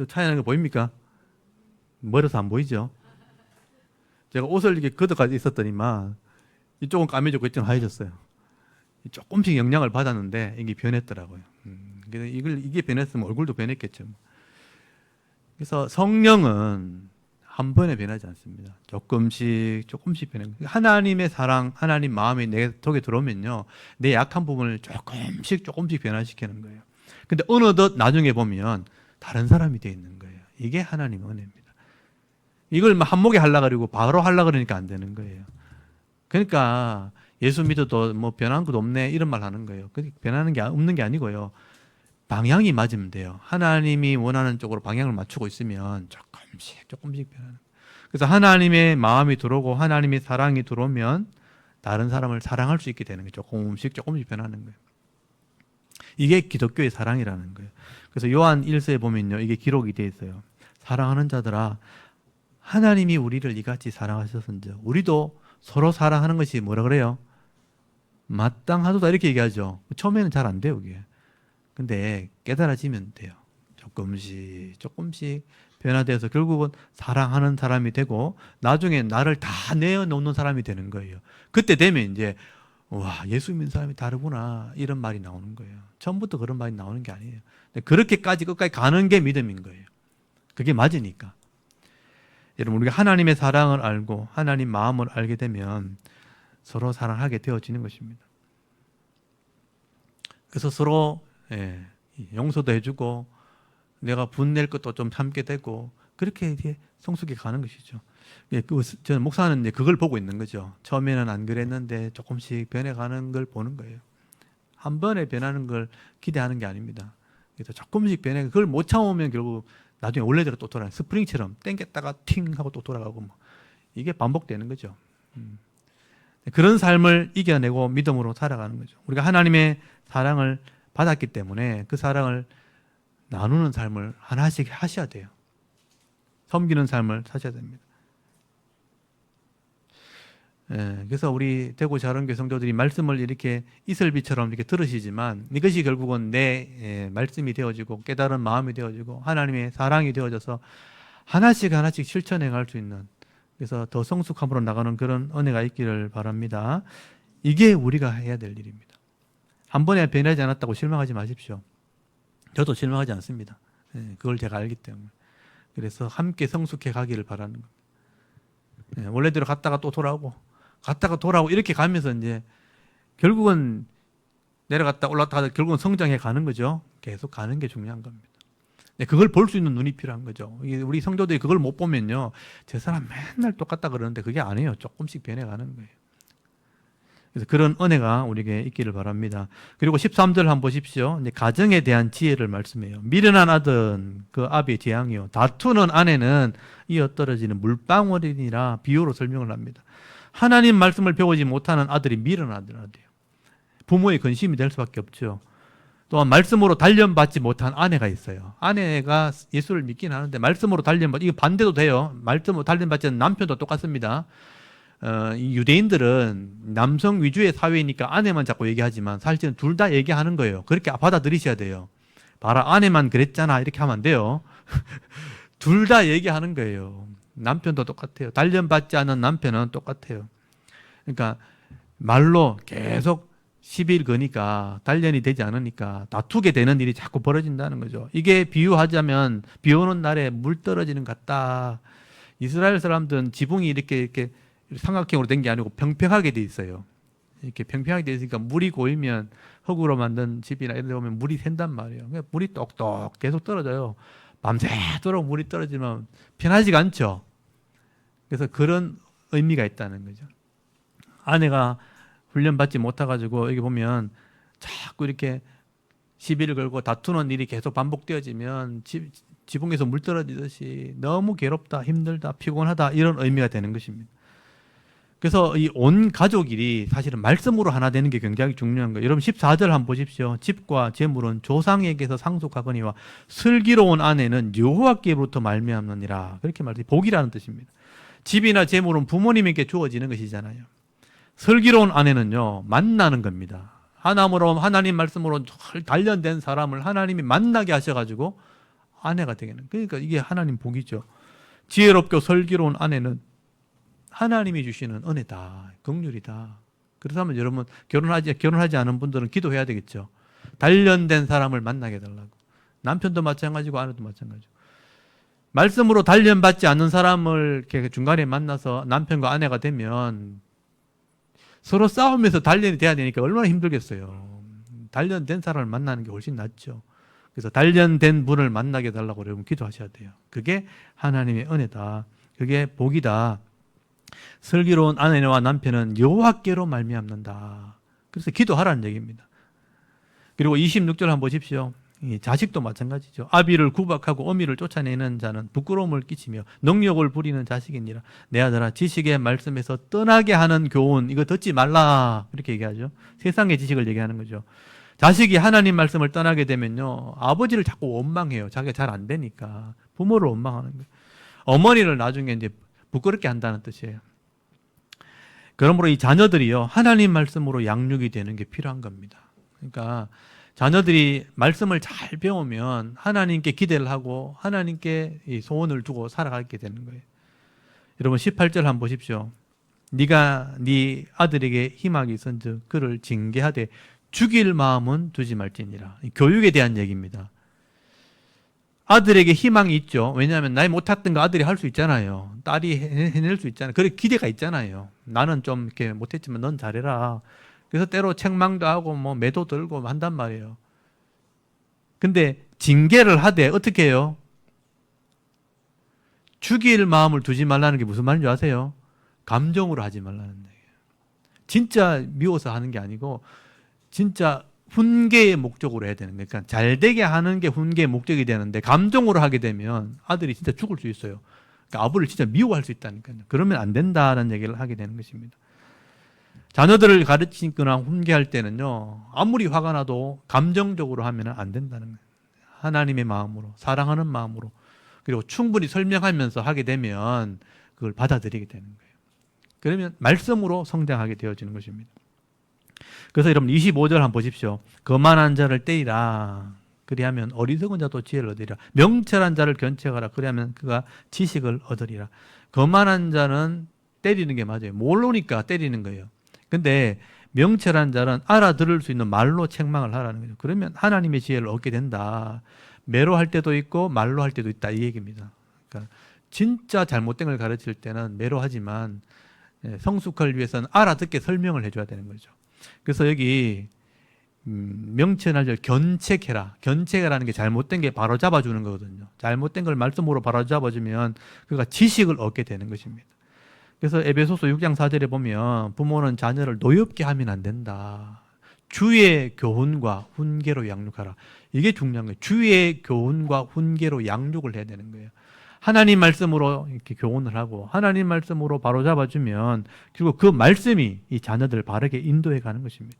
차이 나는 거 보입니까? 멀어서 안 보이죠? 제가 옷을 이렇게 걷어가지고 있었더니만 이쪽은 까매졌고 이쪽은 하얘졌어요. 조금씩 영향을 받았는데 이게 변했더라고요. 그래서 이게 변했으면 얼굴도 변했겠죠. 그래서 성령은 한 번에 변하지 않습니다. 조금씩 변해요. 하나님의 사랑, 하나님 마음이 내 속에 들어오면요, 내 약한 부분을 조금씩 변화시키는 거예요. 근데 어느덧 나중에 보면 다른 사람이 되어 있는 거예요. 이게 하나님의 은혜입니다. 이걸 한목에 하려고 그러고 바로 하려고 그러니까 안 되는 거예요. 그러니까 예수 믿어도 뭐 변한 것도 없네 이런 말 하는 거예요. 변하는 게 없는 게 아니고요. 방향이 맞으면 돼요. 하나님이 원하는 쪽으로 방향을 맞추고 있으면 조금씩 변하는 거예요. 그래서 하나님의 마음이 들어오고 하나님의 사랑이 들어오면 다른 사람을 사랑할 수 있게 되는 거예요. 조금씩 변하는 거예요. 이게 기독교의 사랑이라는 거예요. 그래서 요한 1서에 보면요, 이게 기록이 되어 있어요. 사랑하는 자들아, 하나님이 우리를 이같이 사랑하셨은즉 우리도 서로 사랑하는 것이 뭐라 그래요? 마땅하도다 이렇게 얘기하죠. 처음에는 잘 안 돼요, 이게. 근데 깨달아지면 돼요. 조금씩 변화돼서 결국은 사랑하는 사람이 되고 나중에 나를 다 내어놓는 사람이 되는 거예요. 그때 되면 이제 와, 예수 믿는 사람이 다르구나 이런 말이 나오는 거예요. 처음부터 그런 말이 나오는 게 아니에요. 그렇게까지 끝까지 가는 게 믿음인 거예요. 그게 맞으니까. 여러분 우리가 하나님의 사랑을 알고 하나님 마음을 알게 되면 서로 사랑하게 되어지는 것입니다. 그래서 서로 용서도 해주고 내가 분낼 것도 좀 참게 되고 그렇게 이제 성숙해 가는 것이죠. 저는 목사는 이제 그걸 보고 있는 거죠. 처음에는 안 그랬는데 조금씩 변해가는 걸 보는 거예요. 한 번에 변하는 걸 기대하는 게 아닙니다. 그래서 조금씩 변해 그걸 못 참으면 결국 나중에 원래대로 또 돌아가요. 스프링처럼 땡겼다가 팅 하고 또 돌아가고 뭐. 이게 반복되는 거죠. 그런 삶을 이겨내고 믿음으로 살아가는 거죠. 우리가 하나님의 사랑을 받았기 때문에 그 사랑을 나누는 삶을 하나씩 하셔야 돼요. 섬기는 삶을 사셔야 됩니다. 그래서 우리 대구 자론교 성도들이 말씀을 이렇게 이슬비처럼 이렇게 들으시지만 이것이 결국은 내 말씀이 되어지고 깨달은 마음이 되어지고 하나님의 사랑이 되어져서 하나씩 실천해 갈 수 있는, 그래서 더 성숙함으로 나가는 그런 은혜가 있기를 바랍니다. 이게 우리가 해야 될 일입니다. 한 번에 변하지 않았다고 실망하지 마십시오. 저도 실망하지 않습니다. 그걸 제가 알기 때문에. 그래서 함께 성숙해 가기를 바라는 겁니다. 네, 원래대로 갔다가 또 돌아오고 갔다가 돌아오고 이렇게 가면서 이제 결국은 내려갔다 올라갔다 결국은 성장해 가는 거죠. 계속 가는 게 중요한 겁니다. 네, 그걸 볼 수 있는 눈이 필요한 거죠. 우리 성도들이 그걸 못 보면요, 저 사람 맨날 똑같다 그러는데 그게 아니에요. 조금씩 변해가는 거예요. 그래서 그런 은혜가 우리에게 있기를 바랍니다. 그리고 13절 한번 보십시오. 이제 가정에 대한 지혜를 말씀해요. 미련한 아들은 그 아비의 재앙이요, 다투는 아내는 이어 떨어지는 물방울이니라 비유로 설명을 합니다. 하나님 말씀을 배우지 못하는 아들이 미련한 아들이에요. 부모의 근심이 될 수밖에 없죠. 또한 말씀으로 단련받지 못한 아내가 있어요. 아내가 예수를 믿긴 하는데 말씀으로 단련받지, 이거 반대도 돼요. 말씀으로 단련받지 않는 남편도 똑같습니다. 이 유대인들은 남성 위주의 사회이니까 아내만 자꾸 얘기하지만 사실은 둘 다 얘기하는 거예요. 그렇게 받아들이셔야 돼요. 봐라, 아내만 그랬잖아 이렇게 하면 안 돼요. 둘 다 얘기하는 거예요. 남편도 똑같아요. 단련받지 않은 남편은 똑같아요. 그러니까 말로 계속 시비를 거니까 단련이 되지 않으니까 다투게 되는 일이 자꾸 벌어진다는 거죠. 이게 비유하자면 비 오는 날에 물 떨어지는 것 같다. 이스라엘 사람들은 지붕이 이렇게 삼각형으로 된 게 아니고 평평하게 돼 있어요. 이렇게 평평하게 돼 있으니까 물이 고이면 흙으로 만든 집이나 이런 데 보면 물이 샌단 말이에요. 그러니까 물이 똑똑 계속 떨어져요. 밤새도록 물이 떨어지면 편하지가 않죠. 그래서 그런 의미가 있다는 거죠. 아내가 훈련받지 못해가지고 여기 보면 자꾸 이렇게 시비를 걸고 다투는 일이 계속 반복되어지면 지붕에서 물 떨어지듯이 너무 괴롭다, 힘들다, 피곤하다 이런 의미가 되는 것입니다. 그래서 이 온 가족이 사실은 말씀으로 하나 되는 게 굉장히 중요한 거예요. 여러분 14절 한번 보십시오. 집과 재물은 조상에게서 상속하거니와 슬기로운 아내는 여호와께로부터 말미암느니라. 그렇게 말해요. 복이라는 뜻입니다. 집이나 재물은 부모님에게 주어지는 것이잖아요. 슬기로운 아내는요, 만나는 겁니다. 하나님 말씀으로 단련된 사람을 하나님이 만나게 하셔가지고 아내가 되겠는 거예요. 그러니까 이게 하나님 복이죠. 지혜롭고 슬기로운 아내는 하나님이 주시는 은혜다, 긍휼이다. 그렇다면 여러분 결혼하지 않은 분들은 기도해야 되겠죠. 단련된 사람을 만나게 해달라고. 남편도 마찬가지고 아내도 마찬가지고. 말씀으로 단련받지 않는 사람을 이렇게 중간에 만나서 남편과 아내가 되면 서로 싸우면서 단련이 돼야 되니까 얼마나 힘들겠어요. 단련된 사람을 만나는 게 훨씬 낫죠. 그래서 단련된 분을 만나게 해달라고 여러분 기도하셔야 돼요. 그게 하나님의 은혜다. 그게 복이다. 슬기로운 아내와 남편은 여호와께로 말미암는다. 그래서 기도하라는 얘기입니다. 그리고 26절 한번 보십시오. 자식도 마찬가지죠. 아비를 구박하고 어미를 쫓아내는 자는 부끄러움을 끼치며 능욕을 부리는 자식이니라. 내 아들아, 지식의 말씀에서 떠나게 하는 교훈 이거 듣지 말라. 이렇게 얘기하죠. 세상의 지식을 얘기하는 거죠. 자식이 하나님 말씀을 떠나게 되면요, 아버지를 자꾸 원망해요. 자기가 잘 안 되니까 부모를 원망하는 거예요. 어머니를 나중에 이제 부끄럽게 한다는 뜻이에요. 그러므로 이 자녀들이요, 하나님 말씀으로 양육이 되는 게 필요한 겁니다. 그러니까 자녀들이 말씀을 잘 배우면 하나님께 기대를 하고 하나님께 이 소원을 두고 살아가게 되는 거예요. 여러분 18절 한번 보십시오. 네가 네 아들에게 희망이 있은즉 그를 징계하되 죽일 마음은 두지 말지니라. 교육에 대한 얘기입니다. 아들에게 희망이 있죠. 왜냐하면 나이 못했던 거 아들이 할 수 있잖아요. 딸이 해낼 수 있잖아요. 그래 기대가 있잖아요. 나는 좀 이렇게 못했지만 넌 잘해라. 그래서 때로 책망도 하고 뭐 매도 들고 한단 말이에요. 근데 징계를 하되 어떻게 해요? 죽일 마음을 두지 말라는 게 무슨 말인지 아세요? 감정으로 하지 말라는 얘기예요. 진짜 미워서 하는 게 아니고 진짜 훈계의 목적으로 해야 되는 거예요. 그러니까 잘 되게 하는 게 훈계의 목적이 되는데 감정으로 하게 되면 아들이 진짜 죽을 수 있어요. 그러니까 아버를 진짜 미워할 수 있다니까요. 그러면 안 된다는 얘기를 하게 되는 것입니다. 자녀들을 가르치거나 훈계할 때는요, 아무리 화가 나도 감정적으로 하면 안 된다는 거예요. 하나님의 마음으로, 사랑하는 마음으로, 그리고 충분히 설명하면서 하게 되면 그걸 받아들이게 되는 거예요. 그러면 말씀으로 성장하게 되어지는 것입니다. 그래서 여러분 25절 한번 보십시오. 거만한 자를 때리라. 그리하면 어리석은 자도 지혜를 얻으리라. 명철한 자를 견책하라. 그리하면 그가 지식을 얻으리라. 거만한 자는 때리는 게 맞아요. 모르니까 때리는 거예요. 근데 명철한 자는 알아들을 수 있는 말로 책망을 하라는 거죠. 그러면 하나님의 지혜를 얻게 된다. 매로 할 때도 있고 말로 할 때도 있다 이 얘기입니다. 그러니까 진짜 잘못된 걸 가르칠 때는 매로하지만 성숙할 위해서는 알아듣게 설명을 해줘야 되는 거죠. 그래서 여기 명천하절 견책해라. 견책이라는 게 잘못된 게 바로 잡아주는 거거든요. 잘못된 걸 말씀으로 바로 잡아주면 그가 지식을 얻게 되는 것입니다. 그래서 에베소서 6장 4절에 보면 부모는 자녀를 노엽게 하면 안 된다. 주의 교훈과 훈계로 양육하라. 이게 중요한 거예요. 주의 교훈과 훈계로 양육을 해야 되는 거예요. 하나님 말씀으로 이렇게 교훈을 하고 하나님 말씀으로 바로 잡아주면 결국 그 말씀이 이 자녀들을 바르게 인도해 가는 것입니다.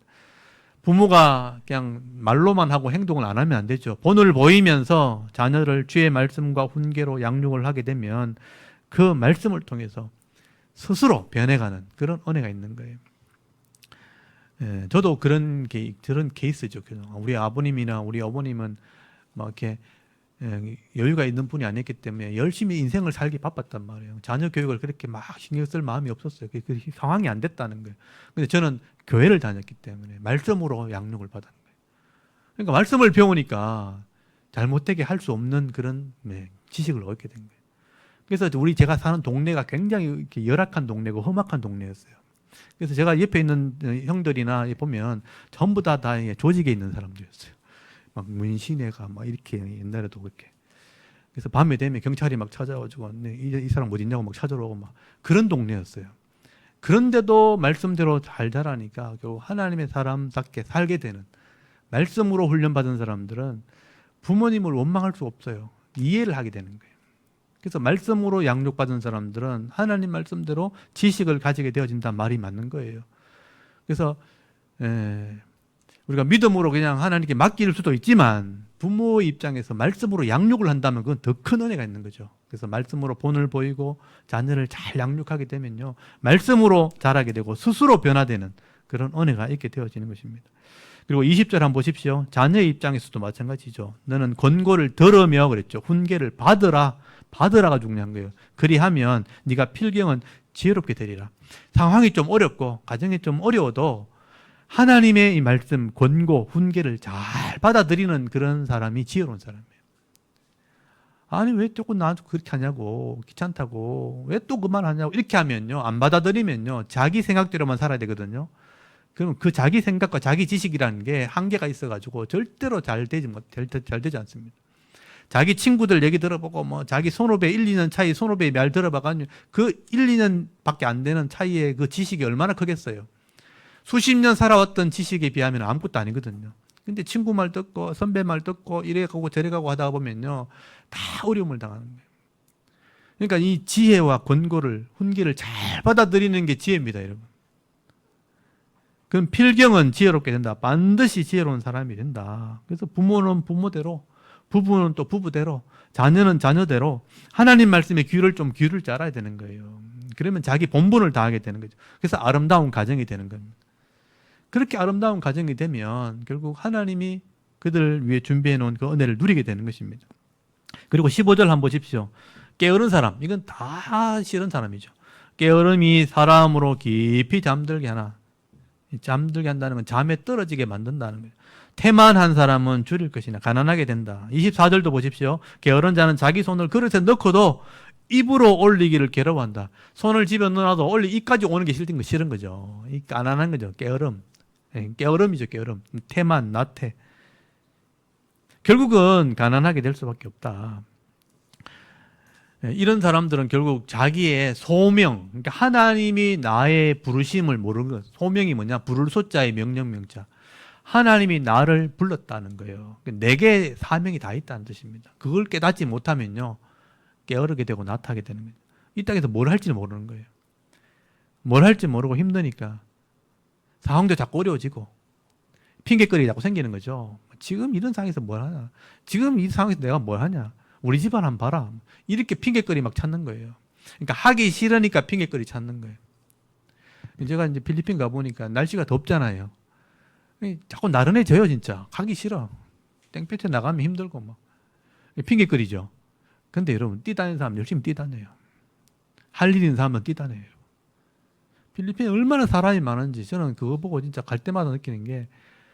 부모가 그냥 말로만 하고 행동을 안 하면 안 되죠. 본을 보이면서 자녀를 주의 말씀과 훈계로 양육을 하게 되면 그 말씀을 통해서 스스로 변해가는 그런 은혜가 있는 거예요. 저도 그런 케이스죠. 우리 아버님이나 우리 어머님은 막 이렇게 여유가 있는 분이 아니었기 때문에 열심히 인생을 살기 바빴단 말이에요. 자녀 교육을 그렇게 막 신경 쓸 마음이 없었어요. 그 상황이 안 됐다는 거예요. 근데 저는 교회를 다녔기 때문에 말씀으로 양육을 받은 거예요. 그러니까 말씀을 배우니까 잘못되게 할 수 없는 그런 지식을 얻게 된 거예요. 그래서 제가 사는 동네가 굉장히 이렇게 열악한 동네고 험악한 동네였어요. 그래서 제가 옆에 있는 형들이나 보면 전부 다 조직에 있는 사람들이었어요. 막 문신회가 막 이렇게 옛날에도 그렇게. 그래서 밤에 되면 경찰이 막 찾아와가지고 이 사람 어디 있냐고 막 찾으러 오고 막 그런 동네였어요. 그런데도 말씀대로 잘 자라니까 결국 하나님의 사람답게 살게 되는, 말씀으로 훈련받은 사람들은 부모님을 원망할 수 없어요. 이해를 하게 되는 거예요. 그래서 말씀으로 양육받은 사람들은 하나님 말씀대로 지식을 가지게 되어진다는 말이 맞는 거예요. 그래서 우리가 믿음으로 그냥 하나님께 맡길 수도 있지만 부모의 입장에서 말씀으로 양육을 한다면 그건 더 큰 은혜가 있는 거죠. 그래서 말씀으로 본을 보이고 자녀를 잘 양육하게 되면요, 말씀으로 자라게 되고 스스로 변화되는 그런 은혜가 있게 되어지는 것입니다. 그리고 20절 한번 보십시오. 자녀의 입장에서도 마찬가지죠. 너는 권고를 들으며 그랬죠. 훈계를 받으라가 중요한 거예요. 그리하면 네가 필경은 지혜롭게 되리라. 상황이 좀 어렵고 가정이 좀 어려워도 하나님의 이 말씀, 권고, 훈계를 잘 받아들이는 그런 사람이 지혜로운 사람이에요. 아니 왜 조금 나한테 그렇게 하냐고, 귀찮다고, 왜 또 그 말 하냐고 이렇게 하면요, 안 받아들이면요 자기 생각대로만 살아야 되거든요. 그럼 그 자기 생각과 자기 지식이라는 게 한계가 있어가지고 절대로 잘 되지 않습니다. 자기 친구들 얘기 들어보고 뭐 자기 손후배 1, 2년 차이 손후배 말 들어봐가지고 그 1, 2년밖에 안 되는 차이의 그 지식이 얼마나 크겠어요. 수십 년 살아왔던 지식에 비하면 아무것도 아니거든요. 근데 친구 말 듣고 선배 말 듣고 이래 가고 저래 가고 하다 보면요 다 어려움을 당하는 거예요. 그러니까 이 지혜와 권고를, 훈계를 잘 받아들이는 게 지혜입니다, 여러분. 그럼 필경은 지혜롭게 된다. 반드시 지혜로운 사람이 된다. 그래서 부모는 부모대로, 부부는 또 부부대로, 자녀는 자녀대로 하나님 말씀에 귀를 줄 알아야 되는 거예요. 그러면 자기 본분을 다하게 되는 거죠. 그래서 아름다운 가정이 되는 겁니다. 그렇게 아름다운 가정이 되면 결국 하나님이 그들을 위해 준비해 놓은 그 은혜를 누리게 되는 것입니다. 그리고 15절 한번 보십시오. 게으른 사람, 이건 다 싫은 사람이죠. 게으름이 사람으로 깊이 잠들게 하나. 잠들게 한다는 건 잠에 떨어지게 만든다는 거예요. 태만한 사람은 줄일 것이나 가난하게 된다. 24절도 보십시오. 게으른 자는 자기 손을 그릇에 넣고도 입으로 올리기를 괴로워한다. 손을 집어넣어도 올리 입까지 오는 게 싫은 거죠. 이 가난한 거죠. 게으름. 게으름이죠. 게으름. 태만, 나태. 결국은 가난하게 될 수밖에 없다. 이런 사람들은 결국 자기의 소명, 그러니까 하나님이 나의 부르심을 모르는 것. 소명이 뭐냐? 부를 소자의 명령명자. 하나님이 나를 불렀다는 거예요. 내게 사명이 다 있다는 뜻입니다. 그걸 깨닫지 못하면요, 게으르게 되고 나타하게 되는 거예요. 이 땅에서 뭘 할지 모르는 거예요. 뭘 할지 모르고 힘드니까 상황도 자꾸 어려워지고 핑계거리 자꾸 생기는 거죠. 지금 이런 상황에서 뭘 하냐? 지금 이 상황에서 내가 뭘 하냐? 우리 집안 한번 봐라. 이렇게 핑계거리 막 찾는 거예요. 그러니까 하기 싫으니까 핑계거리 찾는 거예요. 제가 이제 필리핀 가보니까 날씨가 덥잖아요. 자꾸 나른해져요, 진짜. 가기 싫어. 땡볕에 나가면 힘들고 막. 핑계거리죠. 근데 여러분, 뛰다니는 사람 열심히 뛰다녀요. 할 일 있는 사람은 뛰다녀요. 필리핀에 얼마나 사람이 많은지 저는 그거 보고 진짜 갈 때마다 느끼는 게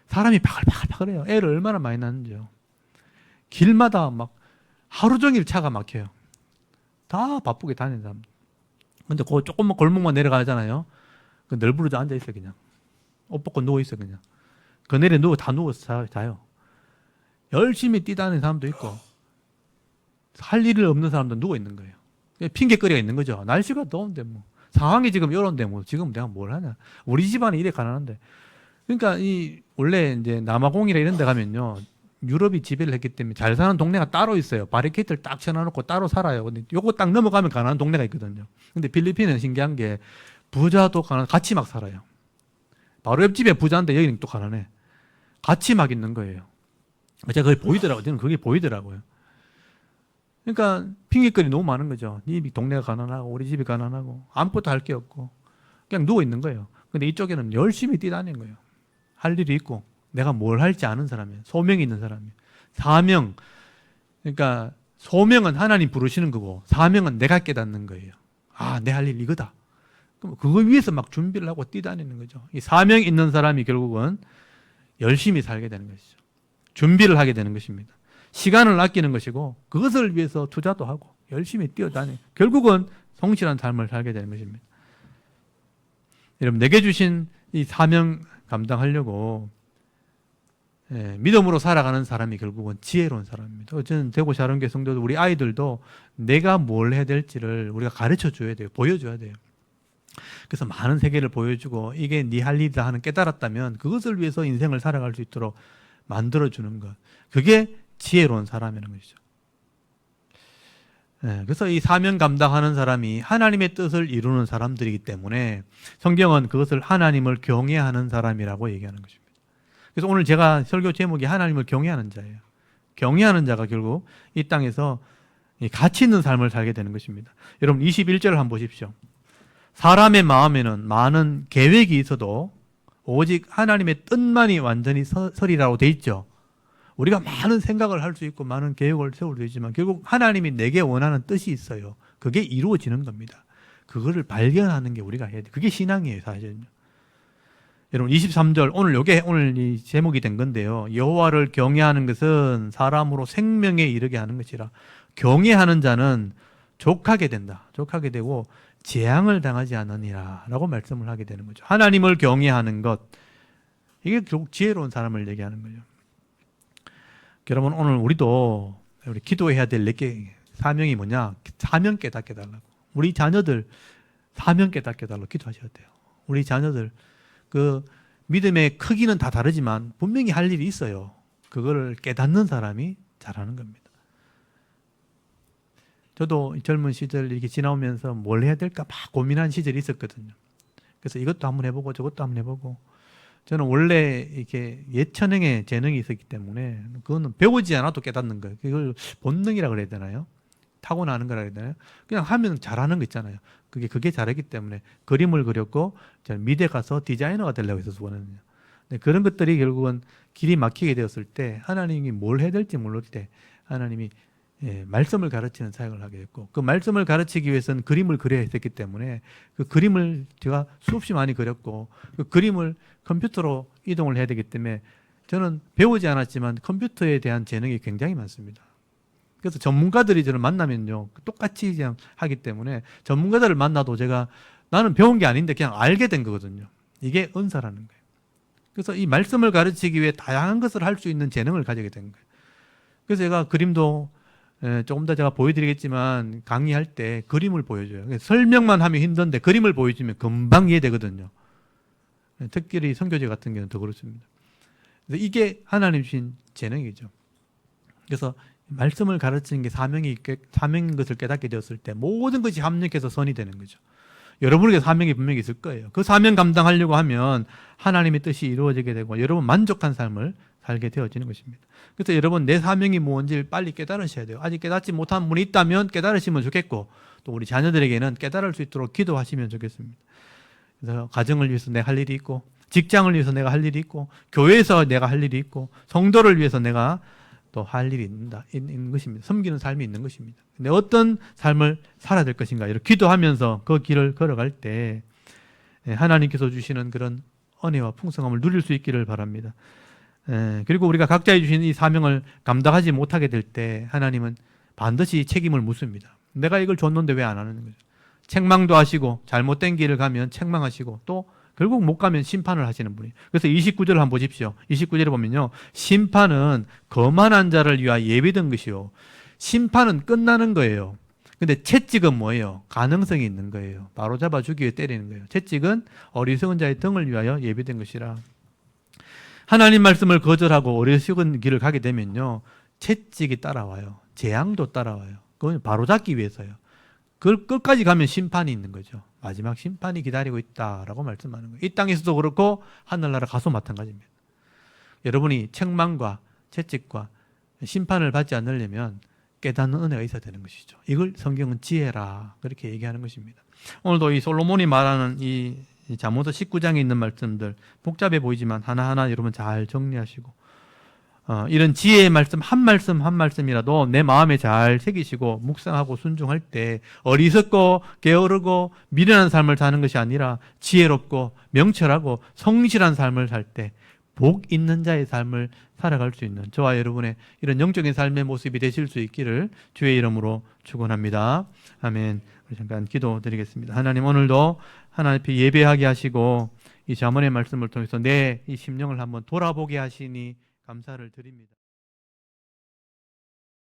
사람이 바글바글바글해요. 애를 얼마나 많이 낳는지요. 길마다 막 하루 종일 차가 막혀요. 다 바쁘게 다니는 사람. 근데 그 조금만 골목만 내려가잖아요. 그 널브러져 앉아 있어 그냥. 옷 벗고 누워 있어 그냥. 그늘에 다 누워서 자요. 열심히 뛰다니는 사람도 있고 할 일 없는 사람도 누워 있는 거예요. 핑계거리가 있는 거죠. 날씨가 더운데 뭐 상황이 지금 이런데 뭐 지금 내가 뭘 하냐. 우리 집안이 이래 가난한데. 그러니까 이 원래 이제 남아공이나 이런 데 가면요. 유럽이 지배를 했기 때문에 잘 사는 동네가 따로 있어요. 바리케이트를 딱 쳐놔놓고 따로 살아요. 근데 요거 딱 넘어가면 가난한 동네가 있거든요. 근데 필리핀은 신기한 게 부자도 가난 같이 막 살아요. 바로 옆집에 부자인데 여기는 또 가난해. 같이 막 있는 거예요. 제가 그게 보이더라고요. 저는 그게 보이더라고요. 그러니까 핑계거리 너무 많은 거죠. 이 동네가 가난하고 우리 집이 가난하고 아무것도 할 게 없고 그냥 누워 있는 거예요. 근데 이쪽에는 열심히 뛰다니는 거예요. 할 일이 있고 내가 뭘 할지 아는 사람이에요. 소명이 있는 사람이에요. 사명. 그러니까 소명은 하나님 부르시는 거고 사명은 내가 깨닫는 거예요. 아, 내 할 일 이거다. 그럼 그거 위해서 막 준비를 하고 뛰다니는 거죠. 이 사명 있는 사람이 결국은 열심히 살게 되는 것이죠. 준비를 하게 되는 것입니다. 시간을 아끼는 것이고 그것을 위해서 투자도 하고 열심히 뛰어다니 결국은 성실한 삶을 살게 되는 것입니다. 여러분 내게 주신 이 사명 감당하려고 믿음으로 살아가는 사람이 결국은 지혜로운 사람입니다. 저는 대구 샤론교회 성도들 우리 아이들도 내가 뭘 해야 될지를 우리가 가르쳐 줘야 돼요. 보여줘야 돼요. 그래서 많은 세계를 보여주고 이게 네 할 일이다 하는 깨달았다면 그것을 위해서 인생을 살아갈 수 있도록 만들어주는 것. 그게 지혜로운 사람이라는 것이죠. 그래서 이 사명 감당하는 사람이 하나님의 뜻을 이루는 사람들이기 때문에 성경은 그것을 하나님을 경외하는 사람이라고 얘기하는 것입니다. 그래서 오늘 제가 설교 제목이 하나님을 경외하는 자예요. 경외하는 자가 결국 이 땅에서 가치 있는 삶을 살게 되는 것입니다. 여러분 21절을 한번 보십시오. 사람의 마음에는 많은 계획이 있어도 오직 하나님의 뜻만이 완전히 서리라고 돼 있죠. 우리가 많은 생각을 할 수 있고 많은 계획을 세울 수 있지만 결국 하나님이 내게 원하는 뜻이 있어요. 그게 이루어지는 겁니다. 그거를 발견하는 게 우리가 해야 돼. 그게 신앙이에요, 사실은요. 여러분 23절 오늘 이 제목이 된 건데요. 여호와를 경외하는 것은 사람으로 생명에 이르게 하는 것이라. 경외하는 자는 족하게 된다. 족하게 되고 재앙을 당하지 않으니라 라고 말씀을 하게 되는 거죠. 하나님을 경외하는 것 이게 결국 지혜로운 사람을 얘기하는 거죠. 여러분 오늘 우리 기도해야 될 내게 사명이 뭐냐? 사명 깨닫게 달라고. 우리 자녀들 사명 깨닫게 달라고 기도하셔야 돼요. 우리 자녀들 그 믿음의 크기는 다 다르지만 분명히 할 일이 있어요. 그거를 깨닫는 사람이 잘하는 겁니다. 저도 젊은 시절 이렇게 지나오면서 뭘 해야 될까 막 고민한 시절이 있었거든요. 그래서 이것도 한번 해보고 저것도 한번 해보고 저는 원래 이렇게 예체능에 재능이 있었기 때문에 그거는 배우지 않아도 깨닫는 거예요. 그걸 본능이라 그래야 되나요? 타고나는 거라 그래야 되나요? 그냥 하면 잘하는 거 있잖아요. 그게 잘하기 때문에 그림을 그렸고 저는 미대 가서 디자이너가 되려고 했어서 원하는요. 그런 것들이 결국은 길이 막히게 되었을 때 하나님이 뭘 해야 될지 모를 때 하나님이 말씀을 가르치는 사역을 하게 됐고 그 말씀을 가르치기 위해서는 그림을 그려야 했기 때문에 그 그림을 제가 수없이 많이 그렸고 그 그림을 컴퓨터로 이동을 해야 되기 때문에 저는 배우지 않았지만 컴퓨터에 대한 재능이 굉장히 많습니다. 그래서 전문가들이 저를 만나면요 똑같이 그냥 하기 때문에 전문가들을 만나도 제가 나는 배운 게 아닌데 그냥 알게 된 거거든요. 이게 은사라는 거예요. 그래서 이 말씀을 가르치기 위해 다양한 것을 할 수 있는 재능을 가지게 된 거예요. 그래서 제가 그림도 조금 더 제가 보여드리겠지만 강의할 때 그림을 보여줘요. 설명만 하면 힘든데 그림을 보여주면 금방 이해되거든요. 특별히 선교제 같은 경우는 더 그렇습니다. 그래서 이게 하나님 주신 재능이죠. 그래서 말씀을 가르치는 게 사명인 것을 깨닫게 되었을 때 모든 것이 합력해서 선이 되는 거죠. 여러분에게 사명이 분명히 있을 거예요. 그 사명 감당하려고 하면 하나님의 뜻이 이루어지게 되고 여러분 만족한 삶을 살게 되어지는 것입니다. 그래서 여러분 내 사명이 뭔지를 빨리 깨달으셔야 돼요. 아직 깨닫지 못한 분이 있다면 깨달으시면 좋겠고 또 우리 자녀들에게는 깨달을 수 있도록 기도하시면 좋겠습니다. 그래서 가정을 위해서 내가 할 일이 있고 직장을 위해서 내가 할 일이 있고 교회에서 내가 할 일이 있고 성도를 위해서 내가 또 할 일이 있는 것입니다. 섬기는 삶이 있는 것입니다. 근데 어떤 삶을 살아야 될 것인가 이렇게 기도하면서 그 길을 걸어갈 때 하나님께서 주시는 그런 은혜와 풍성함을 누릴 수 있기를 바랍니다. 그리고 우리가 각자에 주신 이 사명을 감당하지 못하게 될 때 하나님은 반드시 책임을 묻습니다. 내가 이걸 줬는데 왜 안 하는 거죠? 책망도 하시고 잘못된 길을 가면 책망하시고 또 결국 못 가면 심판을 하시는 분이. 그래서 29절을 한번 보십시오. 29절에 보면요. 심판은 거만한 자를 위하여 예비된 것이요. 심판은 끝나는 거예요. 근데 채찍은 뭐예요? 가능성이 있는 거예요. 바로 잡아 주기 위해 때리는 거예요. 채찍은 어리석은 자의 등을 위하여 예비된 것이라. 하나님 말씀을 거절하고 어리석은 길을 가게 되면요. 채찍이 따라와요. 재앙도 따라와요. 그건 바로 잡기 위해서요. 그걸 끝까지 가면 심판이 있는 거죠. 마지막 심판이 기다리고 있다라고 말씀하는 거예요. 이 땅에서도 그렇고 하늘나라 가서 마찬가지입니다. 여러분이 책망과 채찍과 심판을 받지 않으려면 깨닫는 은혜가 있어야 되는 것이죠. 이걸 성경은 지혜라 그렇게 얘기하는 것입니다. 오늘도 이 솔로몬이 말하는 이 잠언서 19장에 있는 말씀들 복잡해 보이지만 하나하나 여러분 잘 정리하시고 이런 지혜의 말씀 한 말씀이라도 내 마음에 잘 새기시고 묵상하고 순종할 때 어리석고 게으르고 미련한 삶을 사는 것이 아니라 지혜롭고 명철하고 성실한 삶을 살 때 복 있는 자의 삶을 살아갈 수 있는 저와 여러분의 이런 영적인 삶의 모습이 되실 수 있기를 주의 이름으로 축원합니다. 아멘. 우리 잠깐 기도드리겠습니다. 하나님 오늘도 하나님 앞에 예배하게 하시고 이 잠언의 말씀을 통해서 내 이 심령을 한번 돌아보게 하시니 감사를 드립니다.